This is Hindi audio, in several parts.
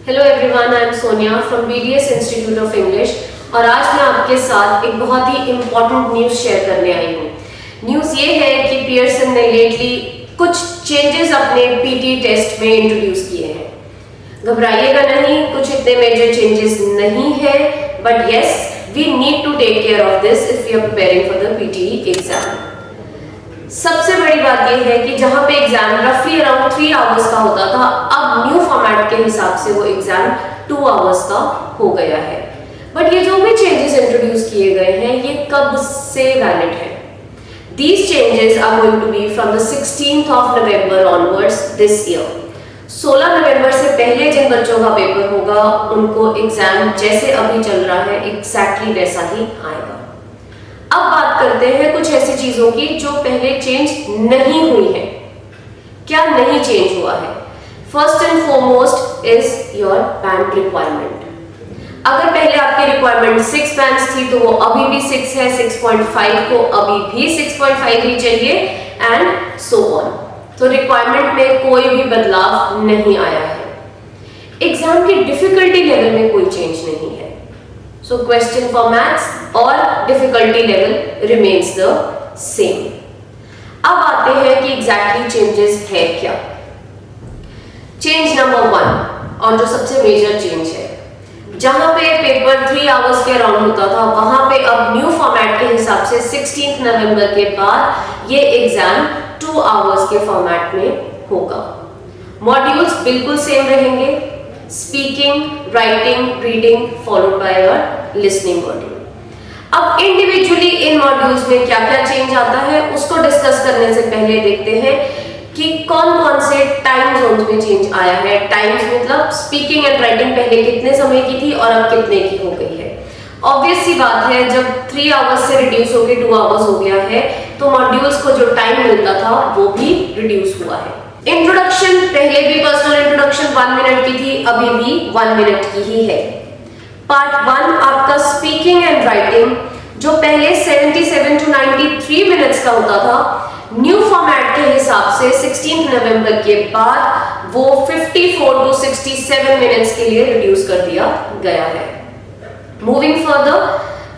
Hello everyone, I am Sonia from BDS institute of English और आज मैं आपके साथ एक बहुत ही इम्पोर्टेंट न्यूज़ शेयर करने आई हूँ। न्यूज़ ये है कि पियर्सन ने लेटली कुछ चेंजेस अपने PT टेस्ट में इंट्रोड्यूस किए हैं। घबराइएगा नहीं, कुछ इतने मेजर चेंजेस नहीं है, but yes we need to take care of this if we are preparing for the PT exam. सबसे बड़ी बात यह है कि जहां पे एग्जाम रफली अराउंड 3 आवर्स का होता था, अब न्यू फॉर्मेट के हिसाब से वो एग्जाम 2 आवर्स का हो गया है। बट ये जो भी चेंजेस इंट्रोड्यूस किए गए हैं ये कब से वैलिड है? These changes are going to be from the 16th of November onwards this year. 16 नवंबर से पहले जिन बच्चों का पेपर होगा उनको एग्जाम जैसे अभी चल रहा है एग्जैक्टली वैसा ही आएगा। अब बात करते हैं कुछ ऐसी चीजों की जो पहले चेंज नहीं हुई है। क्या नहीं चेंज हुआ है? First and foremost is your band requirement. अगर पहले आपकी रिक्वायरमेंट 6 बैंड्स थी तो वो अभी भी 6 है, 6.5 को अभी भी 6.5 ही चाहिए एंड सो ऑन। तो रिक्वायरमेंट में कोई भी बदलाव नहीं आया है। एग्जाम की डिफिकल्टी लेवल में कोई चेंज नहीं है। So question for maths और difficulty level remains the same. अब आते हैं कि exactly changes है क्या। Change number 1 और जो सबसे मेजर चेंज है, जहां पे पेपर 3 आवर्स के अराउंड होता था वहां पे अब न्यू फॉर्मेट के हिसाब से 16 नवंबर के बाद ये एग्जाम 2 आवर्स के फॉर्मेट में होगा। मॉड्यूल्स बिल्कुल सेम रहेंगे, speaking, writing, reading followed by your listening module. अब इंडिविजुअली इन मॉड्यूल्स में क्या क्या चेंज आता है उसको डिस्कस करने से पहले देखते हैं कि कौन कौन से टाइम जोन्स में चेंज आया है। टाइम्स मतलब स्पीकिंग एंड राइटिंग पहले कितने समय की थी और अब कितने की हो गई है। ऑब्वियस सी बात है, जब 3 आवर्स से रिड्यूस होकर 2 आवर्स हो गया है तो मॉड्यूल्स को जो टाइम मिलता था वो भी रिड्यूस हुआ है। इंट्रोडक्शन पहले भी पर्सनल इंट्रोडक्शन 1 मिनट की थी, अभी भी 1 मिनट की ही है। पार्ट 1 आपका स्पीकिंग एंड राइटिंग जो पहले 77 to 93 मिनट्स का होता था, न्यू फॉर्मेट के हिसाब से 16 नवंबर के बाद वो 54 to 67 मिनट्स के लिए रिड्यूस कर दिया गया है। मूविंग फर्दर,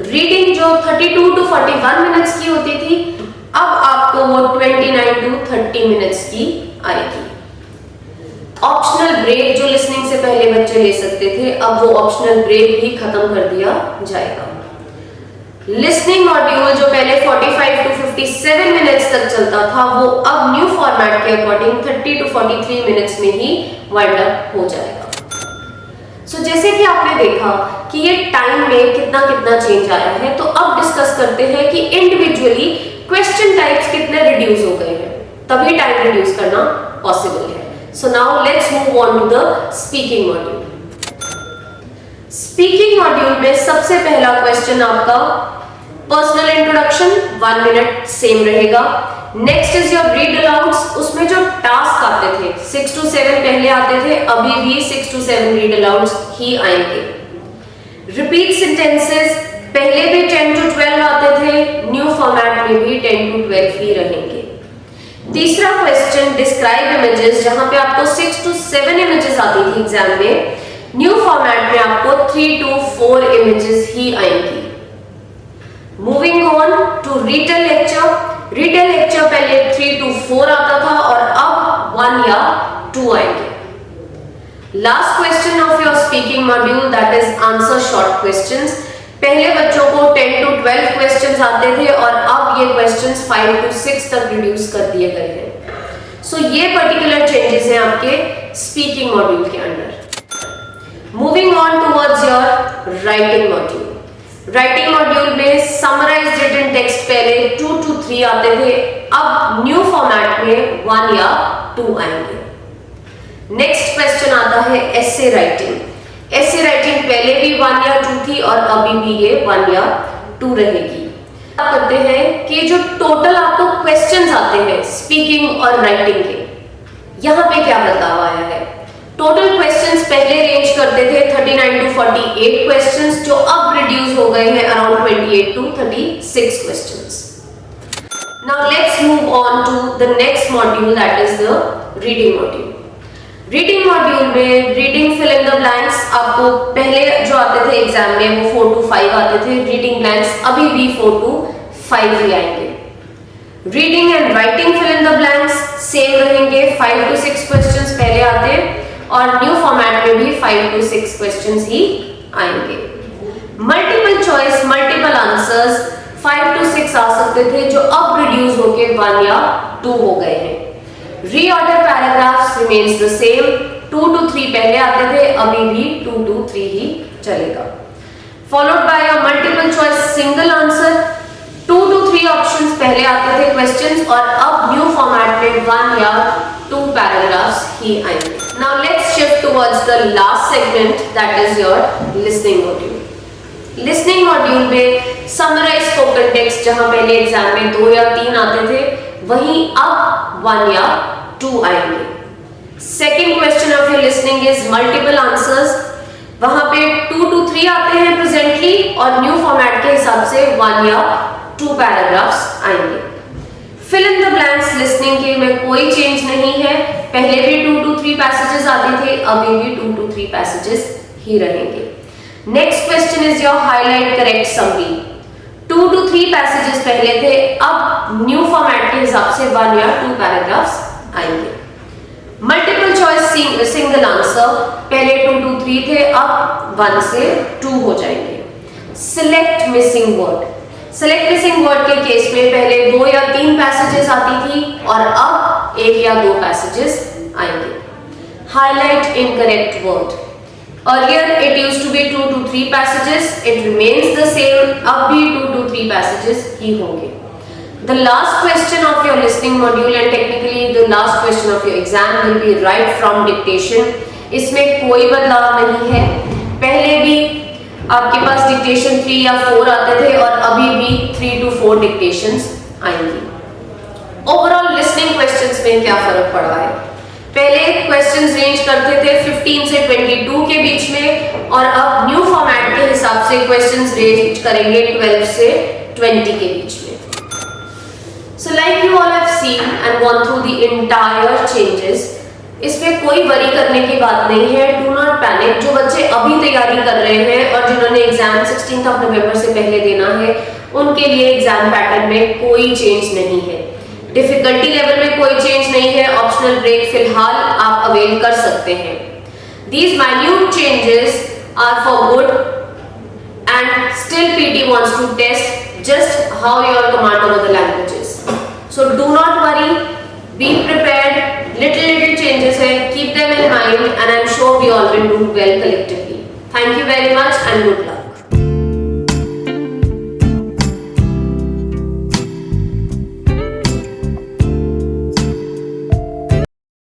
रीडिंग जो 32 to 41 मिनट्स की होती थी, अब आपको वो 29 to 30 मिनट्स की आएगी। ऑप्शनल ब्रेक जो लिसनिंग से पहले बच्चे ले सकते थे, अब वो ऑप्शनल ब्रेक भी खत्म कर दिया जाएगा। लिसनिंग मॉड्यूल जो पहले 45 to 57 मिनट्स तक चलता था वो अब न्यू फॉर्मेट के अकॉर्डिंग 30 to 43 मिनट्स में ही वाइंड अप हो जाएगा। सो जैसे कि आपने देखा कि ये टाइम में कितना कितना चेंज आया है, तो अब डिस्कस करते हैं कि इंडिविजुअली क्वेश्चन टाइप्स कितने रिड्यूस हो गए हैं, तभी टाइम रिड्यूस करना पॉसिबल है। So now let's move on to the speaking module. Speaking module में सबसे पहला क्वेश्चन आपका पर्सनल इंट्रोडक्शन 1 मिनट सेम रहेगा। Next is your read alouds, उसमें जो टास्क आते थे 6 to 7 पहले आते थे, अभी भी 6 to 7 रीड अलाउड्स ही आएंगे। रिपीट सेंटेंसेस पहले भी 10 to 12 आते थे, न्यू फॉर्मेट में भी 10 to 12 ही रहेंगे। तीसरा क्वेश्चन डिस्क्राइब इमेजेस, जहां पे आपको 6 to 7 इमेजेस आती थी एग्जाम में, न्यू फॉर्मेट में आपको 3 to 4 इमेजेस ही आएंगी। Moving on to written lecture. Written lecture पहले 3 to 4 आता था और अब 1 या 2 आएंगे। Last question of your speaking module that is answer short questions. पहले बच्चों को 10 to 12 क्वेश्चंस आते थे और अब ये क्वेश्चंस 5 to 6 तक रिड्यूस कर दिए गए हैं। सो ये पर्टिकुलर चेंजेस हैं आपके स्पीकिंग मॉड्यूल के अंदर। Moving on towards your writing module. Writing module में समराइज्ड रिटन टेक्स्ट पहले 2 to 3 आते थे, अब न्यू फॉर्मेट में 1 या 2 आएंगे। नेक्स्ट क्वेश्चन आता है एसे राइटिंग। एसे राइटिंग पहले भी 1 या 2 थी और अभी भी ये 1 या 2 रहेगी। बात करते हैं कि जो टोटल आपको क्वेश्चंस आते हैं स्पीकिंग और राइटिंग के, यहाँ पे क्या बदलाव आया है। टोटल क्वेश्चंस पहले रेंज करते थे 39 to 48 क्वेश्चंस, जो अब रिड्यूस हो गए हैं around 28 to 36 questions. Now let's move on to the next module that is the reading module. Reading module में reading fill in the blanks आपको पहले जो आते थे एग्जाम में वो 4 to 5 आते थे, रीडिंग ब्लैंक्स अभी भी 4 to 5 ही आएंगे। Reading and writing fill in the blanks same रहेंगे, 5 to 6 क्वेश्चंस पहले आते हैं और न्यू फॉर्मेट में भी 5 to 6 क्वेश्चंस ही आएंगे। Multiple choice multiple answers 5 to 6 आ सकते थे जो अब रिड्यूस होके 1 या 2 हो गए हैं। Reorder paragraphs remains the same, 2 to 3 पहले आते थे, अभी भी 2 to 3 ही चलेगा। Followed by a multiple choice single answer, 2 to 3 options पहले आते थे क्वेश्चंस और अब न्यू फॉर्मेट में 1 या 2 पैराग्राफ्स ही आएंगे। Now let's shift towards the last segment that is your listening module. Listening module में समराइज स्पोकन टेक्स्ट जहां पहले एग्जाम में 2 या 3 आते थे वहीं अब 1 या 2 आएंगे। Second question of your listening is multiple answers, वहां पे 2 to 3 आते हैं प्रेजेंटली और न्यू फॉर्मेट के हिसाब से 1 या 2 पैराग्राफ्स आएंगे। Fill in the blanks listening के में कोई चेंज नहीं है, पहले भी 2 to 3 पैसेजेस आते थे, अभी भी 2 to 3 पैसेजेस ही रहेंगे। Next question is your highlight correct summary, 2 to 3 passages पहले थे, अब न्यू फॉर्मेट के हिसाब से 1 या 2 पैराग्राफ्स आएंगे। मल्टीपल चॉइस सिंगल आंसर, पहले 2 to 3 थे, अब 1 से 2 हो जाएंगे। Select missing word, select missing word के केस में पहले 2 या 3 पैसेजेस आती थी और अब 1 या 2 पैसेजेस आएंगे। Highlight incorrect word, earlier it used to be 2 to 3 passages, it remains the same, अब भी 2 to 3 passages ही होंगे। The last question of your listening module and technically the last question of your exam will be right from dictation, इसमें कोई बदलाव नहीं है, पहले भी आपके पास डिक्टेशन 3 या 4 आते थे और अभी भी 3 to 4 डिक्टेशंस आएंगी। ओवरऑल लिसनिंग क्वेश्चंस में क्या फर्क पड़ा है, पहले क्वेश्चंस रेंज करते थे 15 से 22 के बीच में और अब न्यू फॉर्मेट के हिसाब से क्वेश्चंस रेंज करेंगे 12 से 20 के बीच में। So like you all have seen and gone through the entire changes, इसमें कोई वरी करने की बात नहीं है, डू नॉट पैनिक। जो बच्चे अभी तैयारी कर रहे हैं और जिन्होंने एग्जाम 16 नवंबर से पहले देना है उनके लिए एग्जाम पैटर्न में कोई चेंज नहीं है, डिफिकल्टी लेवल में कोई चेंज नहीं है, ऑप्शनल ब्रेक फिलहाल आप अवेल कर सकते हैं। These minute changes are for good and still PT wants to test just how your command over the language is. So do not worry, be prepared, little changes है, keep them in mind and I'm sure we all will do well collectively. Thank you very much and good luck.